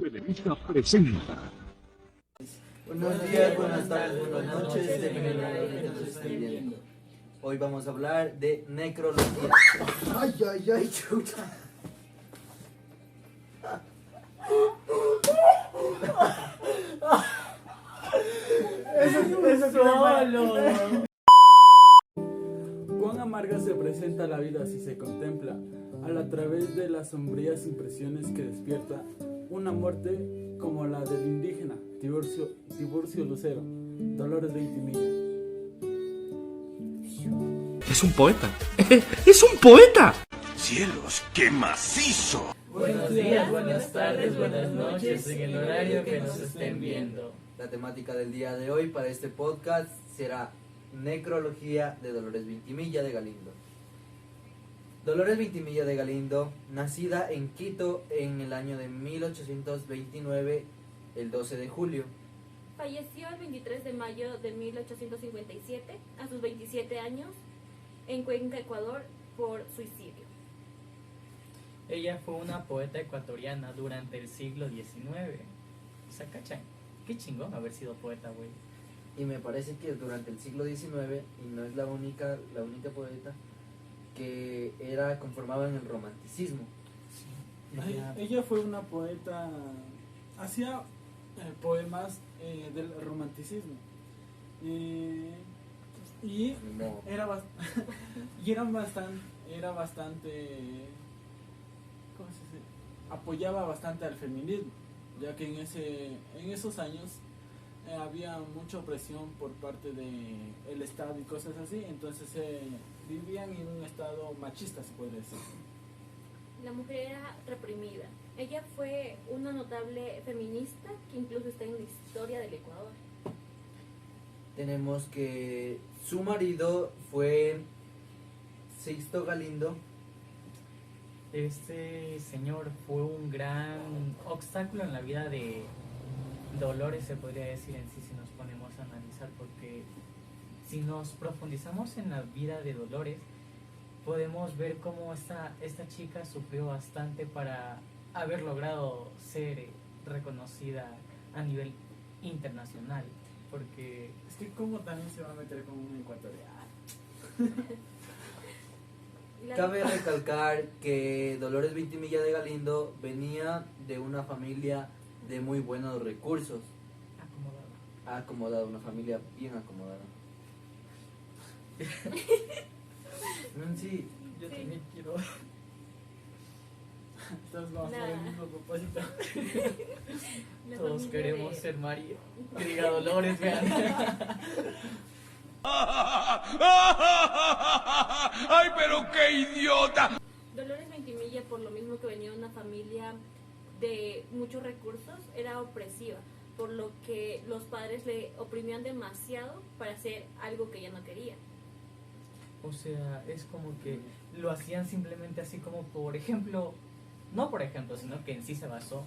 Televisa presenta. Buenos días, buenas tardes, buenas noches, dependiendo de lo que nos estén viendo. Hoy vamos a hablar de necrología. Ay, ay, ay, chuta. Eso solo. Cuán amarga se presenta la vida si se contempla a través de las sombrías impresiones que despierta una muerte como la del indígena Tiburcio Lucero, Dolores Ventimilla. Es un poeta. ¡Es un poeta! ¡Cielos, qué macizo! Buenos días, buenas tardes, buenas noches, en el horario que nos estén viendo. La temática del día de hoy para este podcast será necrología de Dolores Ventimilla de Galindo. Dolores Ventimilla de Galindo, nacida en Quito en el año de 1829, el 12 de julio. Falleció el 23 de mayo de 1857, a sus 27 años, en Cuenca, Ecuador, por suicidio. Ella fue una poeta ecuatoriana durante el siglo XIX. O sea, ¿cachan? Qué chingón haber sido poeta, güey. Y me parece que durante el siglo XIX, y no es la única poeta, que era conformada en el romanticismo. Ella fue una poeta, hacía poemas del romanticismo. Y No. era bastante, ¿cómo se dice? Apoyaba bastante al feminismo, ya que en esos años había mucha opresión por parte del Estado y cosas así, entonces vivían en un estado machista, se puede decir. La mujer era reprimida. Ella fue una notable feminista que incluso está en la historia del Ecuador. Tenemos que su marido fue Sixto Galindo. Este señor fue un gran obstáculo en la vida de Dolores, se podría decir en sí, si nos ponemos a analizar, porque si nos profundizamos en la vida de Dolores, podemos ver cómo esta chica sufrió bastante para haber logrado ser reconocida a nivel internacional, porque Es que cómo también se va a meter con un ecuatoriano. Cabe recalcar que Dolores Ventimilla de Galindo venía de una familia de muy buenos recursos. Acomodada, una familia bien acomodada. Sí, yo Sí. también quiero. Entonces vamos por el mismo propósito. La Todos familia queremos de- ser María. Que diga Dolores, vean. ¡Ay, pero qué idiota! Dolores Ventimilla, por lo mismo que venía de una familia de muchos recursos, era opresiva, por lo que los padres le oprimían demasiado para hacer algo que ella no quería. O sea, es como que lo hacían simplemente así como por ejemplo, no por ejemplo, sino que en sí se basó,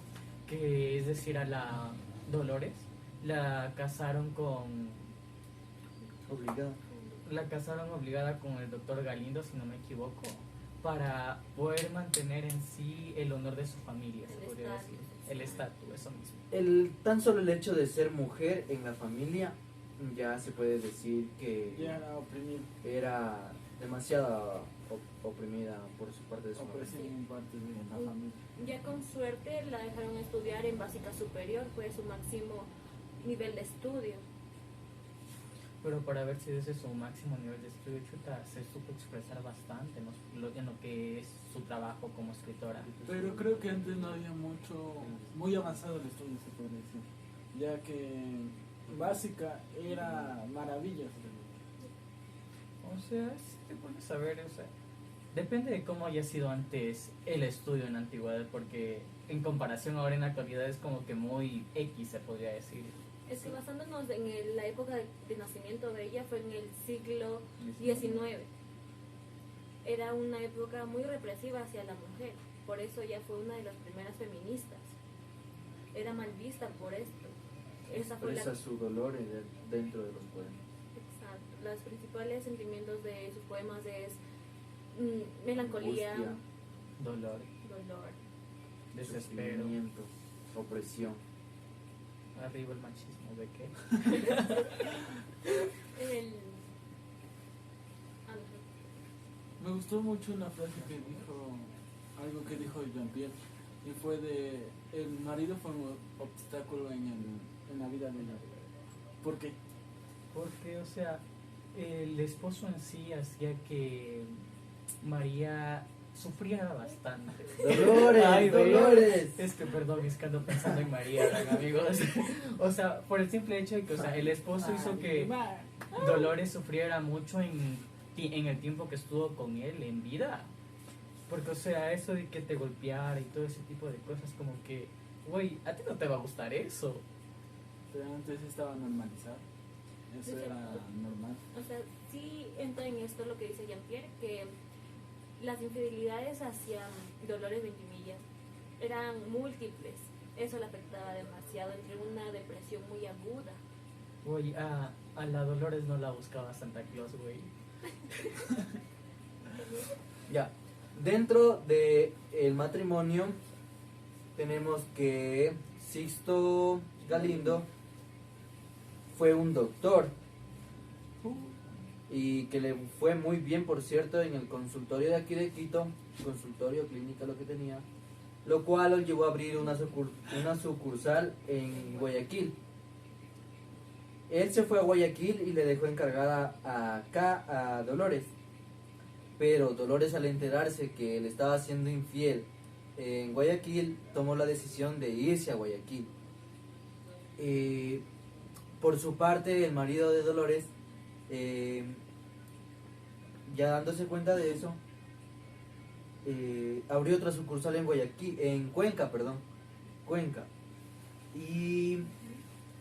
que es decir, a la Dolores la casaron obligada con el doctor Galindo, si no me equivoco, para poder mantener en sí el honor de su familia, se El podría estatus. decir, el estatus, eso mismo. tan solo el hecho de ser mujer en la familia ya se puede decir que Ya era oprimido, era demasiado oprimida por su parte de su madre. opresión en parte de la familia. Ya con suerte la dejaron estudiar en básica superior, fue su máximo nivel de estudio. Pero para ver si desde su máximo nivel de estudio, chuta, se supo expresar bastante en lo que es su trabajo como escritora. Pero creo que antes no había muy avanzado el estudio, se puede decir, ya que básica era maravillas. O sea, si te pones a ver, o sea, depende de cómo haya sido antes el estudio en la antigüedad, porque en comparación ahora en la actualidad es como que muy X, se podría decir. Es que basándonos en la época de nacimiento de ella fue en el siglo XIX. Era una época muy represiva hacia la mujer, por eso ella fue una de las primeras feministas. Era mal vista por esto. Esa fue Expresa su dolor dentro de los poemas. Exacto. Los principales sentimientos de sus poemas es melancolía, Angustia. Dolor. dolor. desespero, sufrimiento, opresión. arriba el machismo, ¿de qué? El... Ah, no. Me gustó mucho una frase que dijo, algo que dijo Jean-Pierre, y fue de, el marido fue un obstáculo en la vida de ella. ¿Por qué? Porque, o sea, el esposo en sí hacía que María sufriera bastante. Dolores, Ay, Dolores. Es que perdón, es que ando pensando en María, ¿verdad, amigos? O sea, por el simple hecho de que, o sea, el esposo hizo que Dolores sufriera mucho en el tiempo que estuvo con él en vida. Porque, o sea, eso de que te golpeara y todo ese tipo de cosas, como que, güey, a ti no te va a gustar eso. Pero antes estaba normalizado. Eso Sí, sí. era normal. O sea, sí entra en esto lo que dice Jean-Pierre, que las infidelidades hacia Dolores Ventimilla eran múltiples. Eso le afectaba demasiado, entre una depresión muy aguda. Güey, a la Dolores no la buscaba Santa Claus, güey. Ya, dentro de el matrimonio tenemos que Sixto Galindo fue un doctor y que le fue muy bien, por cierto, en el consultorio de aquí de Quito, consultorio clínica lo que tenía, lo cual lo llevó a abrir una sucursal en Guayaquil. Él se fue a Guayaquil y le dejó encargada acá a Dolores. Pero Dolores, al enterarse que él estaba siendo infiel en Guayaquil, tomó la decisión de irse a Guayaquil. Por su parte, el marido de Dolores, ya dándose cuenta de eso, abrió otra sucursal en Guayaquil, en Cuenca, y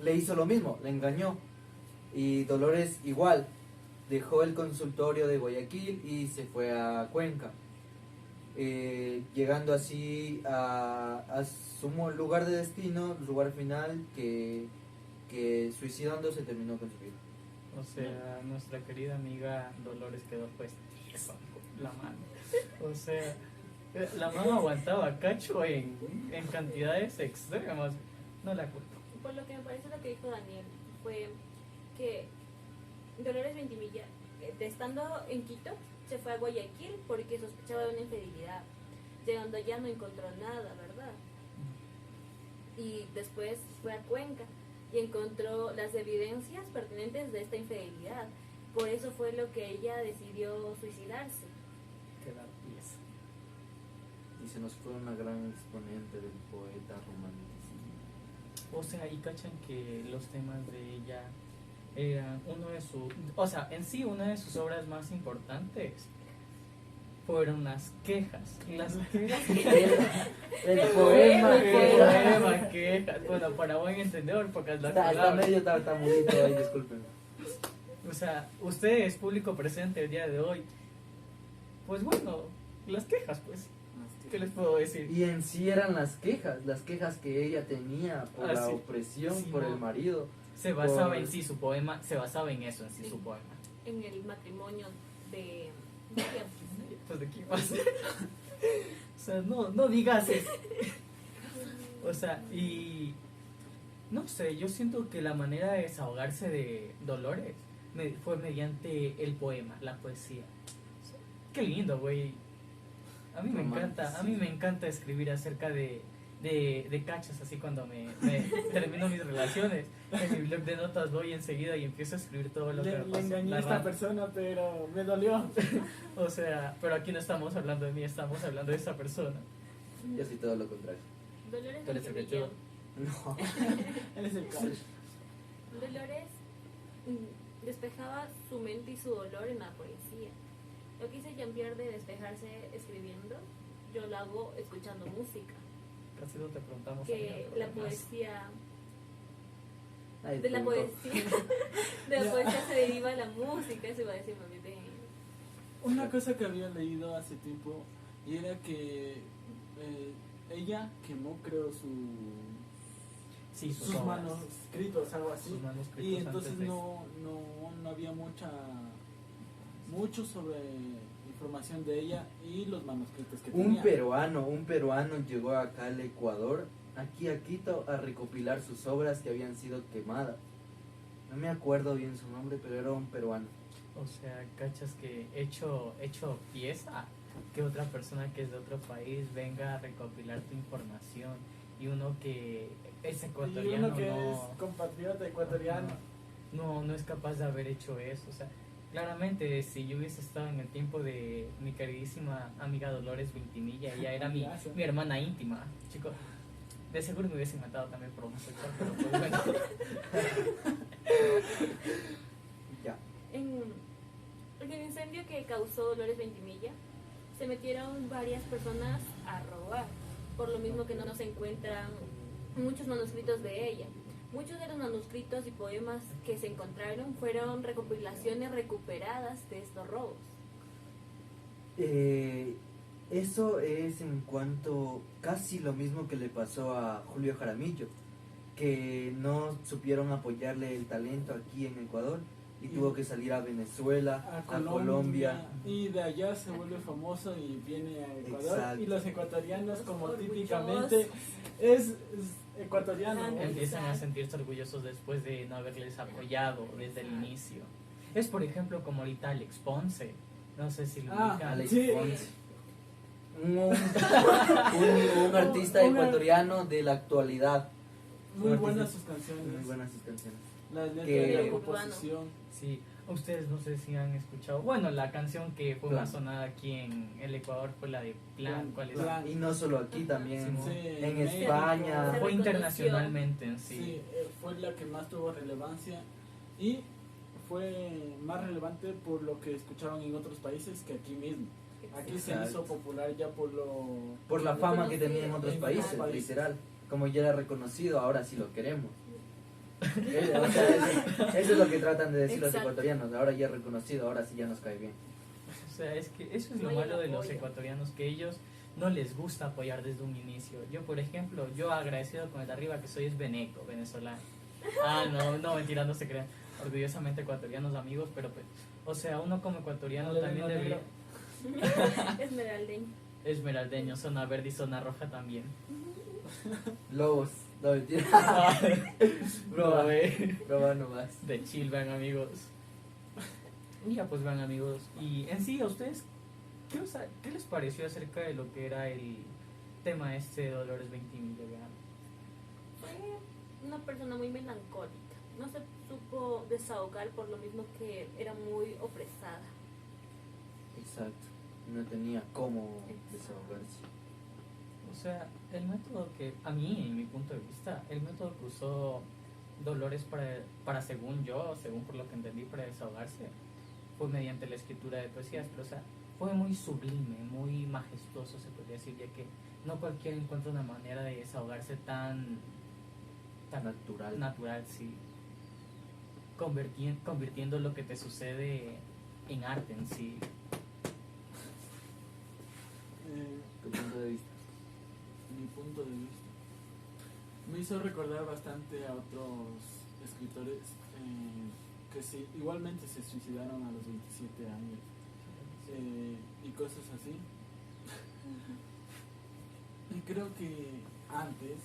le hizo lo mismo, le engañó. Y Dolores igual, dejó el consultorio de Guayaquil y se fue a Cuenca, llegando así a su lugar de destino, lugar final, que suicidándose terminó con su vida. O sea, nuestra querida amiga Dolores quedó pues tiesa con la mano. O sea, la mano aguantaba cacho en cantidades extremas. No la culpo. Por lo que me parece lo que dijo Daniel fue que Dolores Ventimilla, estando en Quito, se fue a Guayaquil porque sospechaba de una infidelidad. Llegando allá no encontró nada, ¿verdad? Y después fue a Cuenca y encontró las evidencias pertinentes de esta infidelidad. Por eso fue lo que ella decidió suicidarse. Quedar tiesa. Y se nos fue una gran exponente del poeta romanticismo. O sea, y cachan que los temas de ella eran uno de sus, o sea, en sí una de sus obras más importantes fueron las quejas. Las quejas. El poema El que poema, quejas. Bueno, para buen entendedor, porque las está palabras. medio tartamudito ahí, discúlpenme. O sea, ustedes, público presente el día de hoy, pues bueno, las quejas, pues, ¿qué les puedo decir? Y en sí eran las quejas que ella tenía por la sí. opresión, Sí, por no. el marido. Se basaba por- en sí su poema, se basaba en eso, en sí Sí. su poema. En el matrimonio de quién? Pues de qué más. O sea, no digas eso. O sea, y no sé, yo siento que la manera de desahogarse de Dolores fue mediante el poema, la poesía. Qué lindo, güey. A mí me encanta escribir acerca de cachas, así cuando me termino mis relaciones. En mi blog de notas voy enseguida y empiezo a escribir todo lo que me Le pasó. engañé a esta narrando. persona, pero me dolió. O sea, pero aquí no estamos hablando de mí, estamos hablando de esa persona. Yo sí todo lo contrario. Dolores Tú eres el Ventimilla. cachudo. No. Él es el coach. Dolores despejaba su mente y su dolor en la poesía. Lo que hice Jean-Pierre de despejarse escribiendo, yo lo hago escuchando música. Casi no te preguntamos. Que amiga, pero la más. poesía, Ay, de la punto. poesía, de la poesía se deriva la música, eso iba a decir mami. Una cosa que había leído hace tiempo y era que ella quemó, creo, Sí, sus sus obras. manuscritos, algo así. Sus manuscritos Y entonces antes de- no había mucho sobre información de ella y los manuscritos que Un tenía. peruano llegó acá al Ecuador, aquí a Quito, a recopilar sus obras que habían sido quemadas. No me acuerdo bien su nombre, pero era un peruano. O sea, cachas que hecho pieza, que otra persona que es de otro país venga a recopilar tu información y uno que es Y ecuatoriano uno que no, es compatriota ecuatoriano. no es capaz de haber hecho eso. O sea, claramente si yo hubiese estado en el tiempo de mi queridísima amiga Dolores Vintimilla, ella era mi hermana íntima, chicos. De seguro me hubiesen matado también por homosexual, pero pues bueno. Ya. En el incendio que causó Dolores Ventimilla, se metieron varias personas a robar, por lo mismo que no se encuentran muchos manuscritos de ella. Muchos de los manuscritos y poemas que se encontraron fueron recopilaciones recuperadas de estos robos. Eso es en cuanto casi lo mismo que le pasó a Julio Jaramillo, que no supieron apoyarle el talento aquí en Ecuador y tuvo que salir a Venezuela, a Colombia. Y de allá se vuelve famoso y viene a Ecuador. Exacto. Y los ecuatorianos, como Orgullosos. típicamente, es ecuatoriano. Empiezan a sentirse orgullosos después de no haberles apoyado desde el inicio. Es por ejemplo como ahorita Alex Ponce, no sé si lo ubican. Alex Sí. Ponce. Un artista ecuatoriano de la actualidad. Muy Un buenas artista- sus canciones. Muy buenas sus canciones. Las letras Que- de la composición. Sí, ustedes no sé si han escuchado. Bueno, la canción que fue Plan. más sonada aquí en el Ecuador fue la de Plan. ¿Cuál es? Plan. Y no solo aquí, también Sí, en México. España. Se Fue reconoció. internacionalmente en Sí, sí. fue la que más tuvo relevancia y fue más relevante por lo que escuchaban en otros países que aquí mismo. Aquí se Exacto. hizo popular ya por lo... Por la fama que tenía en otros En países, otros países. literal. Como ya era reconocido, ahora sí lo queremos. O sea, eso es lo que tratan de decir los Exacto. ecuatorianos. Ahora ya es reconocido, ahora sí ya nos cae bien. O sea, es que eso es lo No hay malo de los apoyo. ecuatorianos, que ellos no les gusta apoyar desde un inicio. Yo, por ejemplo, yo agradecido con el de arriba que soy es veneco, venezolano. Ah, no, mentira, no se crean. Orgullosamente ecuatorianos amigos, pero pues, o sea, uno como ecuatoriano Dale, también vengo debería... Esmeraldeño. Esmeraldeño, zona verde y zona roja también. Lobos, no mentira. Bro, Proba nomás. de chill, vean amigos. Ya pues vean amigos. Y en sí, ¿a ustedes qué les pareció acerca de lo que era el tema este de Dolores Ventimilla? Vean? Fue una persona muy melancólica. No se supo desahogar por lo mismo que era muy opresada. Exacto. No tenía cómo desahogarse. O sea, el método que, a mí, en mi punto de vista, el método que usó Dolores para según yo, según por lo que entendí, para desahogarse, fue mediante la escritura de poesías, pero o sea, fue muy sublime, muy majestuoso, se podría decir, ya que no cualquiera encuentra una manera de desahogarse tan Natural. natural, sí. Convirtiendo lo que te sucede en arte en sí. Tu punto de vista. Mi punto de vista me hizo recordar bastante a otros escritores que sí, igualmente se suicidaron a los 27 años y cosas así. Y creo que antes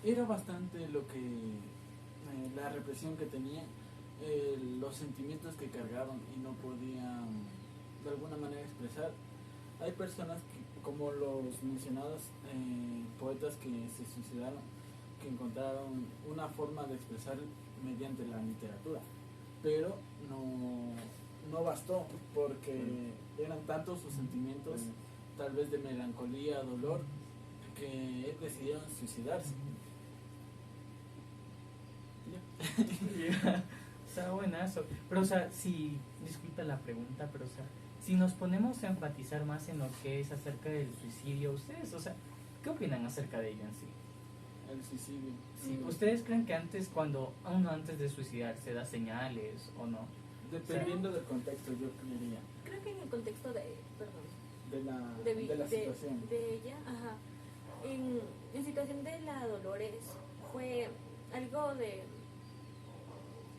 era bastante lo que la represión que tenían, los sentimientos que cargaban y no podían de alguna manera expresar. Hay personas que, como los mencionados poetas que se suicidaron, que encontraron una forma de expresar mediante la literatura, pero no bastó porque eran tantos sus sentimientos, tal vez de melancolía, dolor, que decidieron suicidarse. O sea, buenazo. Pero, o sea, si, disculpa la pregunta, pero, o sea, si nos ponemos a enfatizar más en lo que es acerca del suicidio, ustedes, o sea, ¿qué opinan acerca de ello en sí? El suicidio. Sí, ¿ustedes creen que uno antes de suicidarse da señales o no? Dependiendo del contexto, yo creería, Creo que en el contexto de, perdón, de la situación. de ella, ajá, en situación de la Dolores fue algo de,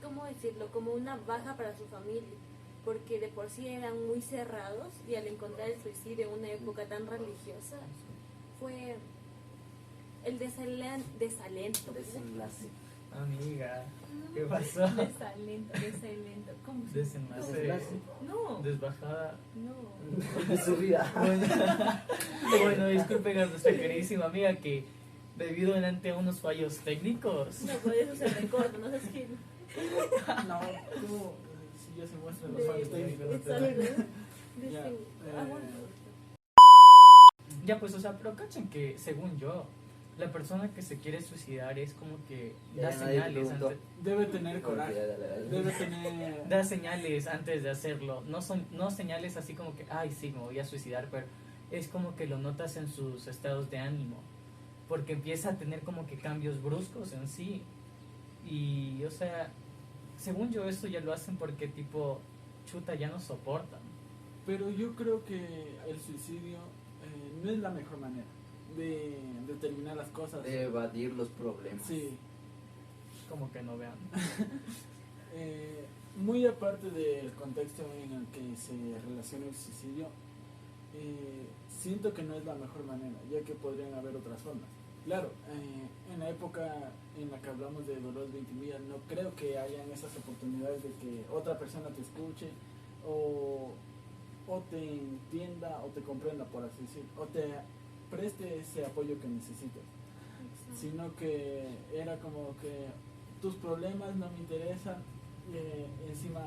¿cómo decirlo? Como una baja para su familia, porque de por sí eran muy cerrados y al encontrar el suicidio en una época tan religiosa fue el desalento. Desenlace. Amiga, ¿qué pasó? Desalento. ¿Cómo se Desenlace. Desenlace. No, Desbajada. no. De su vida. Bueno, disculpen a nuestra queridísima amiga que debido a unos fallos técnicos. No, por eso se recorta, no sé si... No, tú, si ya se muestran los fallos técnicos. no te da. Exacto. Ya, Bueno. Ya pues, o sea, pero cachen que según yo, la persona que se quiere suicidar es como que da Ya nadie te señales preguntó. antes, Debe tener coraje. Dale. Debe tener... da señales antes de hacerlo. No señales así como que, ay, sí, me voy a suicidar, pero es como que lo notas en sus estados de ánimo. Porque empieza a tener como que cambios bruscos en sí. Y, o sea, según yo, esto ya lo hacen porque, tipo, chuta, ya no soportan. Pero yo creo que el suicidio no es la mejor manera de terminar las cosas. De evadir los problemas. Sí. Como que no vean. Muy aparte del contexto en el que se relaciona el suicidio, siento que no es la mejor manera, ya que podrían haber otras formas. Claro, en la época en la que hablamos de Dolores Vintimilla, no creo que hayan esas oportunidades de que otra persona te escuche o te entienda o te comprenda, por así decir, o te preste ese apoyo que necesitas, sino que era como que tus problemas no me interesan, encima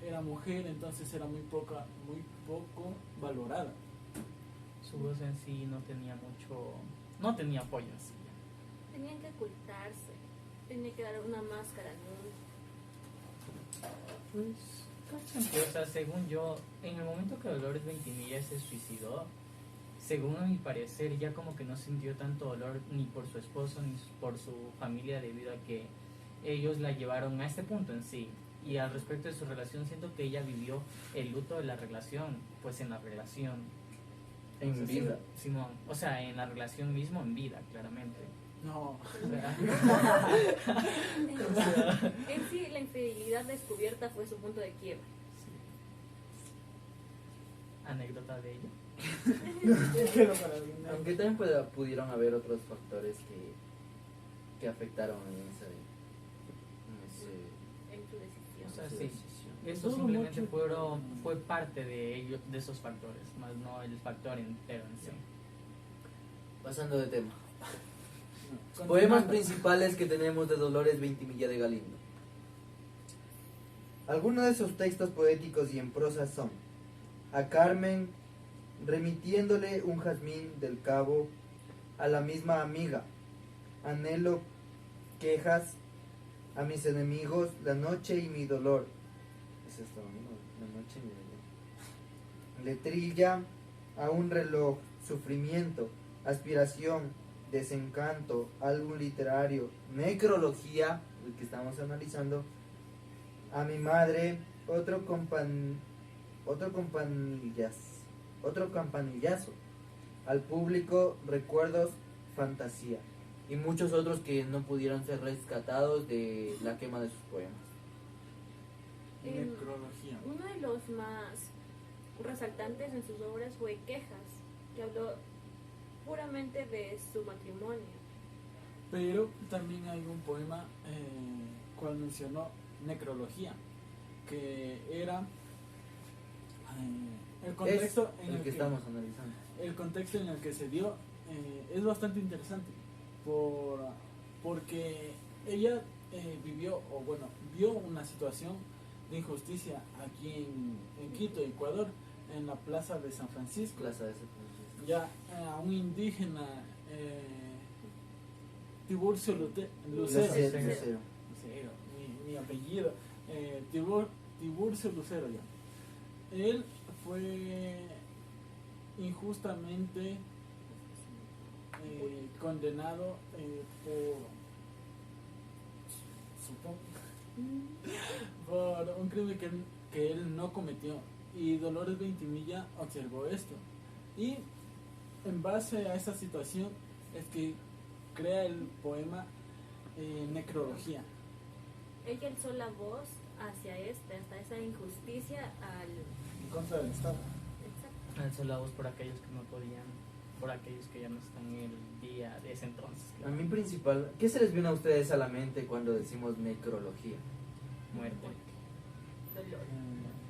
era mujer, entonces era muy poco valorada. Su voz en sí no tenía no tenía apoyo en sí. Tenían que ocultarse, tenía que dar una máscara al mundo. Pues, cachan que, o sea, según yo, en el momento que Dolores Ventimilla se suicidó, según a mi parecer, ya como que no sintió tanto dolor ni por su esposo ni por su familia, debido a que ellos la llevaron a este punto en sí. Y al respecto de su relación, siento que ella vivió el luto de la relación, pues en la relación. En Entonces, vida. Simón, o sea, en la relación mismo, en vida, claramente. No, O sea, En sí, la infidelidad descubierta fue su punto de quiebra. anécdota de ella. quiero para brindar. Aunque también pudieron haber otros factores que afectaron En su decisión. O sea, su sí. decisión. Eso Todo simplemente mucho. fue parte de ellos, de esos factores, más no el factor entero en sí. Pasando de tema. No, Poemas continuando. principales que tenemos de Dolores Ventimilla de Galindo. Algunos de sus textos poéticos y en prosa son: a Carmen, remitiéndole un jazmín del cabo, a la misma amiga, anhelo quejas, a mis enemigos, la noche y mi dolor. Es esto, ¿no? La noche y mi dolor. Letrilla, a un reloj, sufrimiento, aspiración, desencanto, álbum literario, necrología, el que estamos analizando, a mi madre, otro campanillazo, al público, recuerdos, fantasía, y muchos otros que no pudieron ser rescatados de la quema de sus poemas. Necrología. Uno de los más resaltantes en sus obras fue Quejas, que habló puramente de su matrimonio. Pero también hay un poema cual mencionó necrología, que era el contexto Es en el que estamos analizando. el contexto en el que se dio es bastante interesante porque ella vio una situación de injusticia aquí en Quito, Ecuador, en la plaza de San Francisco. Plaza de ese Ya a un indígena, Tiburcio Lucero, Lucero. Lucero, mi apellido, Tiburcio Lucero ya. Él fue injustamente condenado por un crimen que él no cometió, y Dolores Ventimilla observó esto y en base a esa situación es que crea el poema Necrología. Ella alzó la voz hacia hasta esa injusticia al... En contra del Estado. Exacto. Alzó la voz por aquellos que no podían, por aquellos que ya no están en el día de ese entonces. A mí principal, ¿qué se les viene a ustedes a la mente cuando decimos necrología? Muerte, Dolor.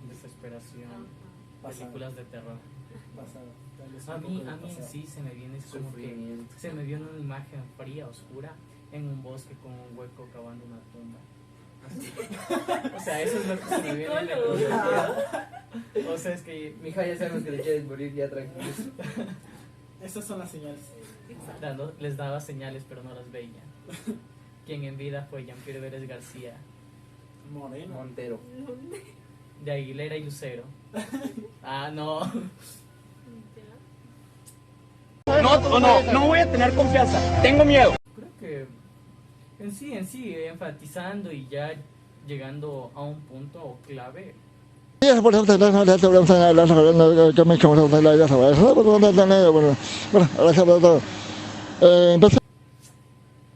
desesperación, Ajá. Pasado. películas de terror. Pasado. Tal vez A un mí, poco a del mí en pasado. sí se me viene es como que Sufrimiento. se me viene una imagen fría, oscura, en un bosque con un hueco cavando una tumba. Así. O sea, eso es lo que se me viene en la Psicólogo. curiosidad. O sea, es que Mija, ya sabemos que le quieres morir, ya tranquilo. Estas son las señales. Exacto. les daba señales, pero no las veía. Quien en vida fue Jean-Pierre Vélez García, Moreno. Montero. de Aguilera y Lucero. Ah, no. Ya. No voy a tener confianza, tengo miedo. Creo que en sí, enfatizando y ya llegando a un punto clave.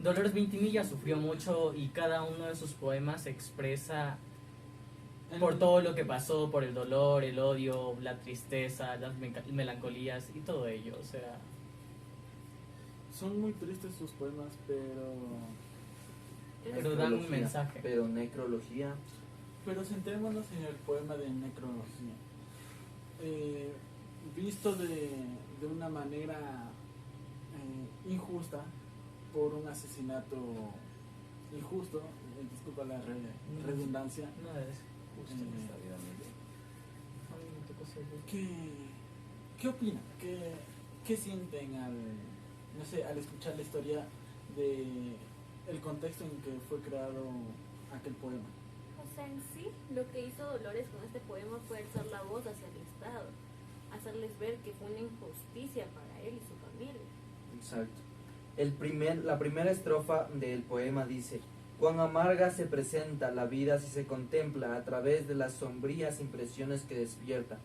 Dolores Vintimilla sufrió mucho y cada uno de sus poemas expresa por todo lo que pasó, por el dolor, el odio, la tristeza, las melancolías y todo ello. O sea, Son muy tristes sus poemas, pero pero dan un Necrología, mensaje. Pero necrología. centrémonos en el poema de necrología. Visto de una manera injusta, por un asesinato injusto, disculpa la redundancia, Nada es justo en esta vida, amigo. A mí me tocó ser justo. ¿qué opinan? ¿Qué sienten al escuchar la historia de el contexto en que fue creado aquel poema? O sea, en sí, lo que hizo Dolores con este poema fue alzar la voz hacia el Estado, hacerles ver que fue una injusticia para él y su familia. Exacto. La primera estrofa del poema dice: cuán amarga se presenta la vida si se contempla a través de las sombrías impresiones que despierta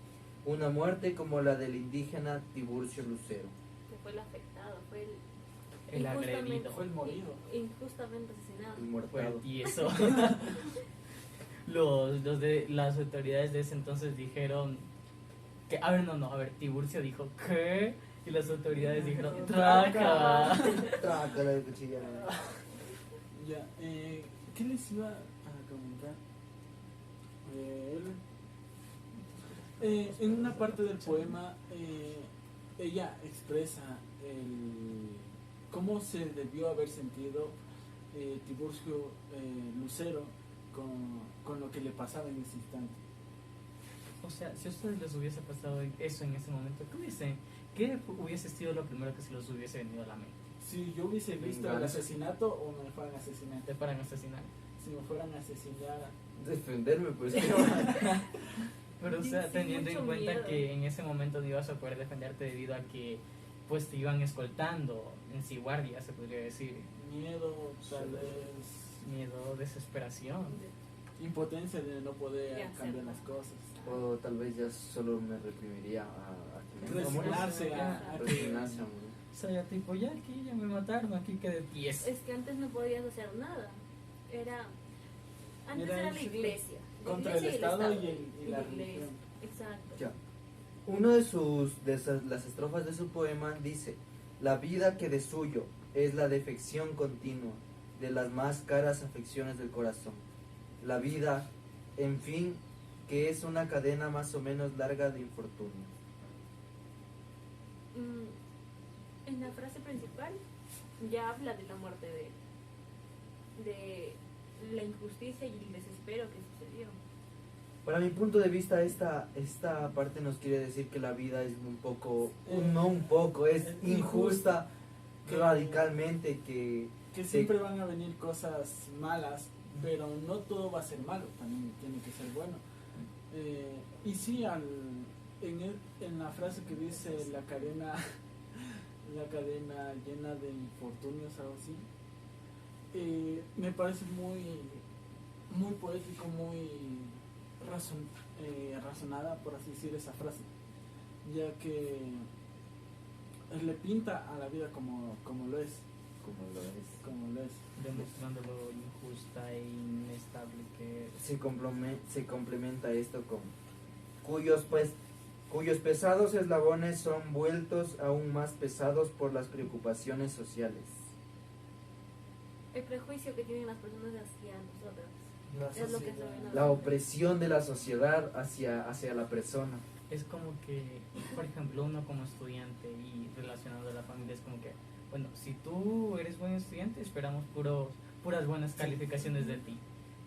una muerte como la del indígena Tiburcio Lucero. Que fue el afectado, fue El injustamente- agredido. Fue el morido. Injustamente asesinado. El Fue muertado. tieso. los de las autoridades de ese entonces dijeron que, a ver, Tiburcio dijo, ¿qué? Y las autoridades dijeron, ¡traca! Trácala de cuchilla. Ya, ¿qué les iba a comentar? En una parte del poema, ella expresa cómo se debió haber sentido Tiburcio Lucero con lo que le pasaba en ese instante. O sea, si a ustedes les hubiese pasado eso en ese momento, ¿qué hubiese sido lo primero que se les hubiese venido a la mente? Si yo hubiese visto el Venganza. asesinato o me fueran a asesinar. ¿Te fueran a asesinar? Si me fueran a asesinar, Defenderme, pues. Pero o sea, Sí, teniendo en mucho cuenta miedo. que en ese momento no ibas a poder defenderte debido a que pues te iban escoltando en sí guardia, se podría decir. miedo, tal vez Miedo, desesperación. impotencia de no poder De cambiar hacerlo. las cosas. O tal vez ya solo me reprimiría a que me Resignarse a que... Resignarse a morir. O sea, ya tipo, ya aquí ya me mataron, aquí quedé pies. Es que antes no podías hacer nada. Antes Era era la el- iglesia. La contra el iglesia y Estado y Estado. la iglesia. religión. Exacto. Ya. Uno de las estrofas de su poema dice: la vida que de suyo es la defección continua de las más caras afecciones del corazón. La vida, en fin, que es una cadena más o menos larga de infortunios. En la frase principal ya habla de la muerte de él, de la injusticia y el desespero que sucedió. Para mi punto de vista, esta parte nos quiere decir que la vida es un poco, no un poco, es injusta radicalmente, que siempre van a venir cosas malas, pero no todo va a ser malo, también tiene que ser bueno. Y sí, en la frase que dice la cadena llena de infortunios, algo así, me parece muy poético, muy razonada, por así decir, esa frase, ya que le pinta a la vida como lo es. como lo es. como lo es. demostrando lo injusta e inestable que es. Se complementa esto con cuyos pesados eslabones son vueltos aún más pesados por las preocupaciones sociales. El prejuicio que tienen las personas hacia nosotros. Es lo que se ve en La opresión de la sociedad hacia la persona. Es como que, por ejemplo, uno como estudiante y relacionado a la familia es como que, bueno, si tú eres buen estudiante, esperamos puras buenas calificaciones de ti.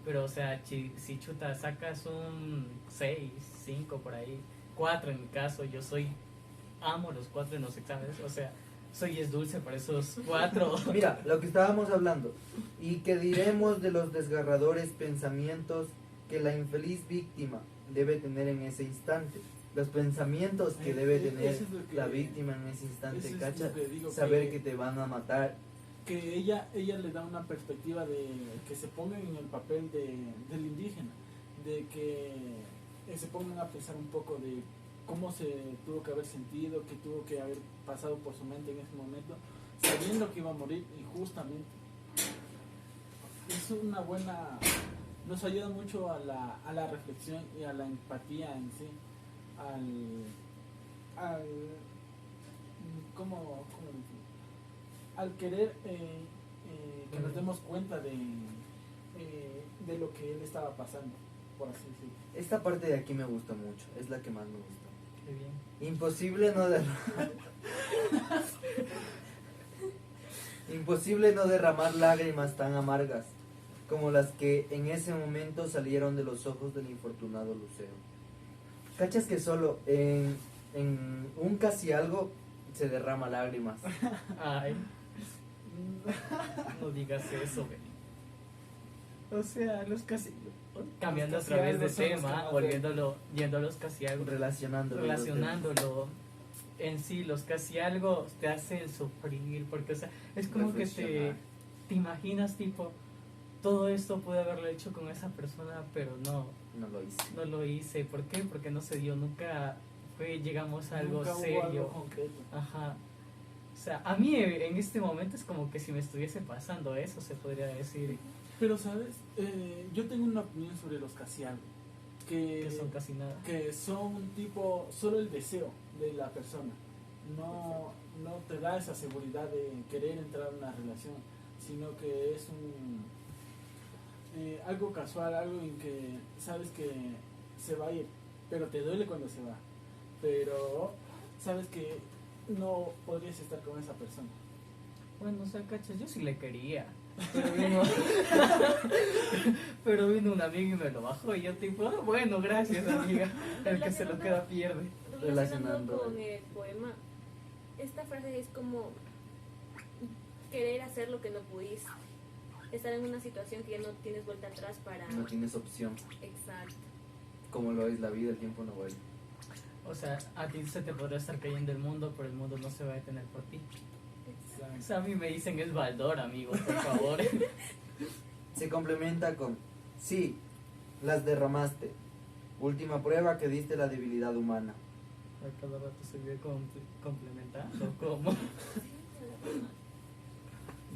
Pero, o sea, si chuta, sacas un 6, 5 por ahí, 4 en mi caso, amo los 4 en los exámenes, o sea, soy es dulce para esos 4. Mira, lo que estábamos hablando. ¿Y qué diremos de los desgarradores pensamientos que la infeliz víctima debe tener en ese instante? Los pensamientos que debe tener Eso es lo que- la víctima en ese instante, eso es ¿cacha? lo que digo, Saber que te van a matar. Que ella le da una perspectiva de que se pongan en el papel del indígena, de que se pongan a pensar un poco de cómo se tuvo que haber sentido, qué tuvo que haber pasado por su mente en ese momento, sabiendo que iba a morir injustamente. Es una buena, nos ayuda mucho a la reflexión y a la empatía en sí, ¿cómo decir? Al querer que nos demos cuenta de lo que él estaba pasando, por así decirlo. Esta parte de aquí me gusta mucho, es la que más me gusta. Qué bien. Imposible no derramar lágrimas tan amargas como las que en ese momento salieron de los ojos del infortunado Luceo. ¿Cachas que solo en un casi algo se derrama lágrimas? Ay, no digas eso, güey. O sea, los casi... Cambiando Los otra vez de casi algo son los que tema, más volviéndolo, yendo a los casi algo, relacionándolo en sí, los casi algo te hacen sufrir, porque, o sea, es como que Reflexionar. te imaginas, tipo, todo esto pude haberlo hecho con esa persona, pero no lo hice. ¿Por qué? Porque no se dio, nunca llegamos a algo Nunca hubo serio. algo concreto. Ajá. O sea, a mí en este momento es como que si me estuviese pasando eso, se podría decir, Pero, ¿sabes? Yo tengo una opinión sobre los casi algo. que son casi nada. Que son un tipo, solo el deseo de la persona. No te da esa seguridad de querer entrar en una relación, sino que es algo casual, algo en que sabes que se va a ir, pero te duele cuando se va. Pero sabes que no podrías estar con esa persona. Bueno, o sea, cachas, yo sí le quería. Pero vino un amigo y me lo bajó y yo tipo, "Ah, bueno, gracias amiga, el que se lo queda pierde". Relacionando con el poema, esta frase es como querer hacer lo que no pudiste, estar en una situación que ya no tienes vuelta atrás para... No tienes opción. Exacto. Como lo es la vida, el tiempo no vuelve. O sea, a ti se te podrá estar cayendo el mundo, pero el mundo no se va a detener por ti. O sea, a mí me dicen es Baldor, amigo, por favor. Se complementa con, sí, las derramaste. Última prueba que diste la debilidad humana. A cada rato se vive complementando, ¿cómo?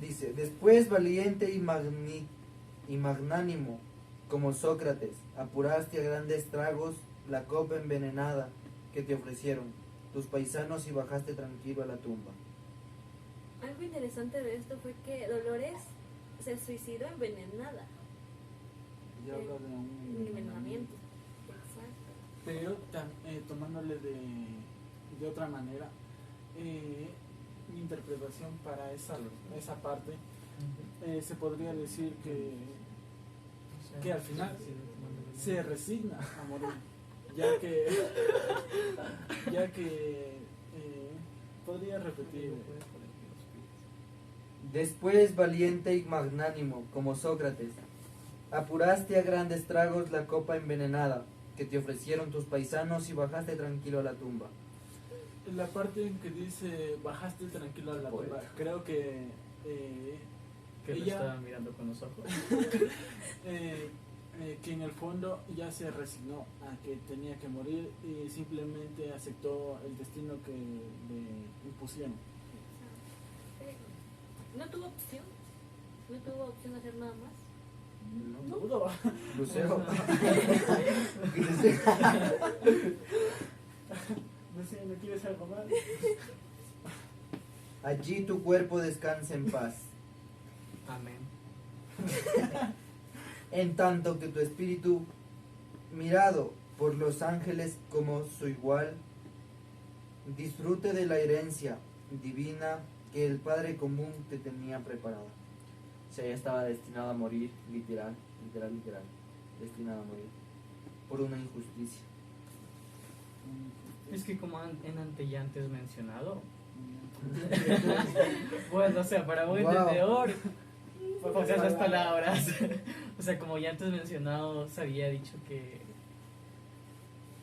Dice, después valiente y magnánimo, como Sócrates, apuraste a grandes tragos la copa envenenada que te ofrecieron tus paisanos y bajaste tranquilo a la tumba. Algo interesante de esto fue que Dolores se suicidó envenenada. Ya habla de un Envenenamiento. Exacto. Pero tomándole de otra manera, mi interpretación para esa parte, se podría decir que al final se resigna a morir, ya que podría repetir. Después valiente y magnánimo, como Sócrates, apuraste a grandes tragos la copa envenenada que te ofrecieron tus paisanos y bajaste tranquilo a la tumba. La parte en que dice bajaste tranquilo a la tumba, Poeta. creo que Que lo ella- estaba mirando con los ojos. que en el fondo ya se resignó a que tenía que morir y simplemente aceptó el destino que le impusieron. No tuvo opción. No tuvo opción de hacer nada más. No dudo. Lucero. No sé, ¿no quieres algo más? Allí tu cuerpo descansa en paz, Amén. en tanto que tu espíritu, mirado por los ángeles como su igual, disfrute de la herencia divina que el Padre común te tenía preparada. O sea, ella estaba destinada a morir, literal, destinada a morir por una injusticia. Es que como en antes mencionado, bueno, o sea, para buen Wow. entendedor, pues esas palabras. O sea, como ya antes mencionado, se había dicho que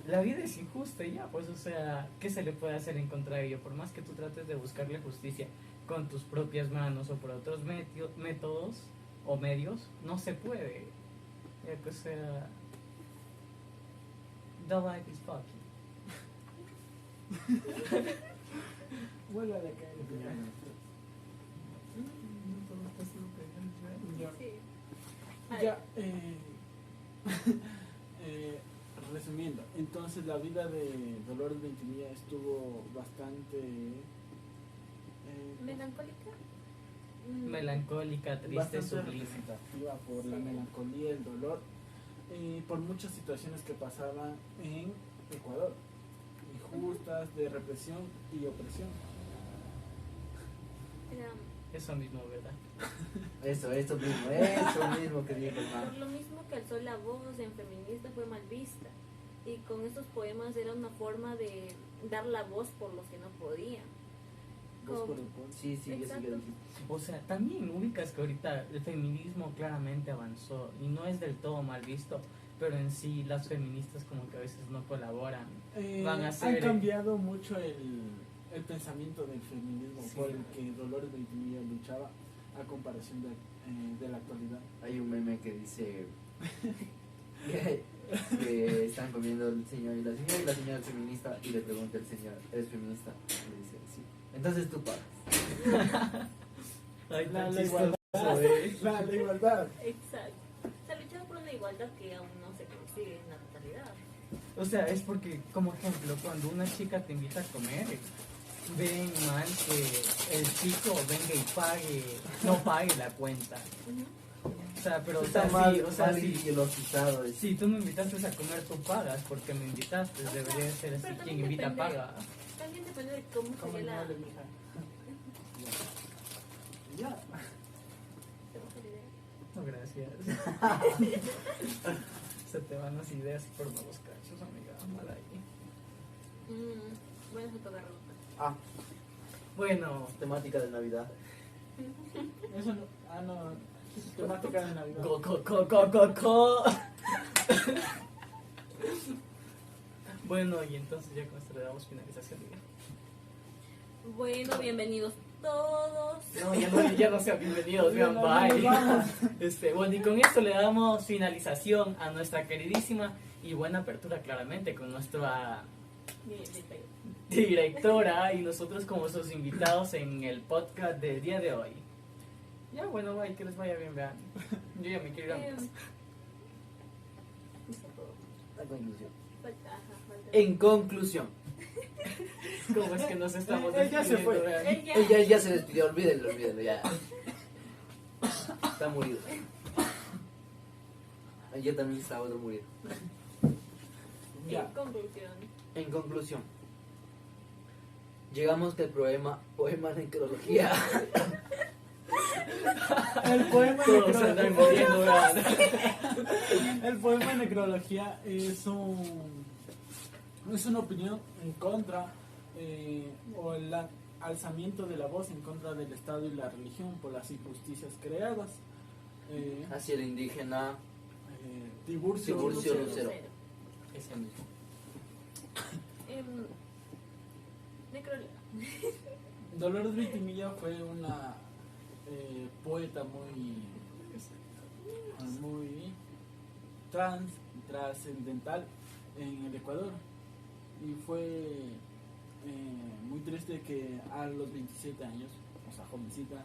la vida es injusta y ya, pues, o sea, ¿qué se le puede hacer en contra de ello? Por más que tú trates de buscarle justicia con tus propias manos o por otros métodos o medios, no se puede. Ya que, o sea, the life is fucking. Vuelve a caer. Ya. Sí. Ya, resumiendo, entonces la vida de Dolores Ventimilla estuvo bastante ¿Melancólica? Melancólica, triste, bastante sublime. representativa por la Sí. melancolía, el dolor, por muchas situaciones que pasaban en Ecuador, injustas, de represión y opresión. Era Eso mismo, ¿verdad? Eso mismo que dijo por hermano. lo mismo que alzó la voz en feminista fue mal vista. Y con estos poemas era una forma de dar la voz por los que no podían. Voz Como- por el pueblo. Sí, eso Exacto. ya dijiste. O sea, también ubicas que ahorita el feminismo claramente avanzó y no es del todo mal visto, pero en sí las feministas como que a veces no colaboran. Van a Han ser- cambiado mucho el pensamiento del feminismo Sí. por el que Dolores Ventimilla luchaba a comparación de la actualidad. Hay un meme que dice que están comiendo el señor y la señora es feminista y le pregunta el señor, ¿eres feminista? Y le dice, sí. Entonces tú pagas. Ay, La tan igualdad. chistoso, ¿eh? La igualdad. Exacto. Se ha luchado por una igualdad que aún no se consigue en la totalidad. O sea, es porque, como ejemplo, cuando una chica te invita a comer, ven mal que el chico venga y no pague la cuenta. O sea, pero o sea, Está mal, sí, o sea, mal sí. ideologizado. Si tú me invitaste a comer, tú pagas porque me invitaste. O sea, Debería ser así, pero quien también invita depende- paga. También depende de cómo Como sería la... no, mija. Ya. No, gracias. Se te van las ideas por nuevos cachos, amiga. Mal ahí. Bueno, se toca ropa. Ah, Bueno, temática de Navidad. Eso no. Ah, no. Temática de Navidad. co. Bueno, y entonces ya con esto le damos finalización, diga. Bueno, bienvenidos todos. No, ya no sean bienvenidos, vean, No, bye. nos vamos. Bueno, y con esto le damos finalización a nuestra queridísima y buena apertura, claramente, con nuestra directora y nosotros como sus invitados en el podcast del día de hoy. Ya, bueno, bye, que les vaya bien, vean. Yo ya me quiero ir a mi casa. La conclusión. Falta. En conclusión, ¿Cómo es que nos estamos Él ya se fue. vean? ella ya se despidió, olvídenlo, ya. Está murido. Ella también está otro murido. Ya. En conclusión. En conclusión, llegamos que el poema necrología. El poema Todos se andan muriendo, vean. El poema de necrología es una opinión en contra o el alzamiento de la voz en contra del Estado y la religión por las injusticias creadas. Hacia el indígena Tiburcio Tiburcio Lucero. Lucero. Ese mismo. Necrología. Dolores Ventimilla fue una poeta muy trascendental en el Ecuador y fue muy triste que a los 27 años, o sea, jovencita,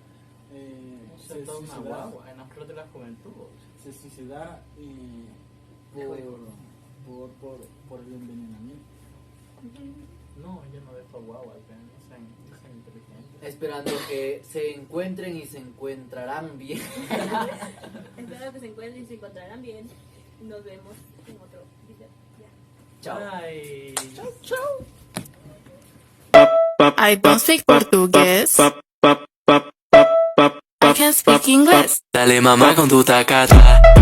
Se toda una guagua en la flor de la juventud. se suicidara por el envenenamiento. No, yo no dejo guaguas, vean, no sean inteligentes. Esperando que se encuentren y se encontrarán bien. Espero que se encuentren y se encontrarán bien. Nos vemos en otro video. Ya. Chao. Ay. I don't speak Portugués. I can speak English. Dale mamá con tu tacata.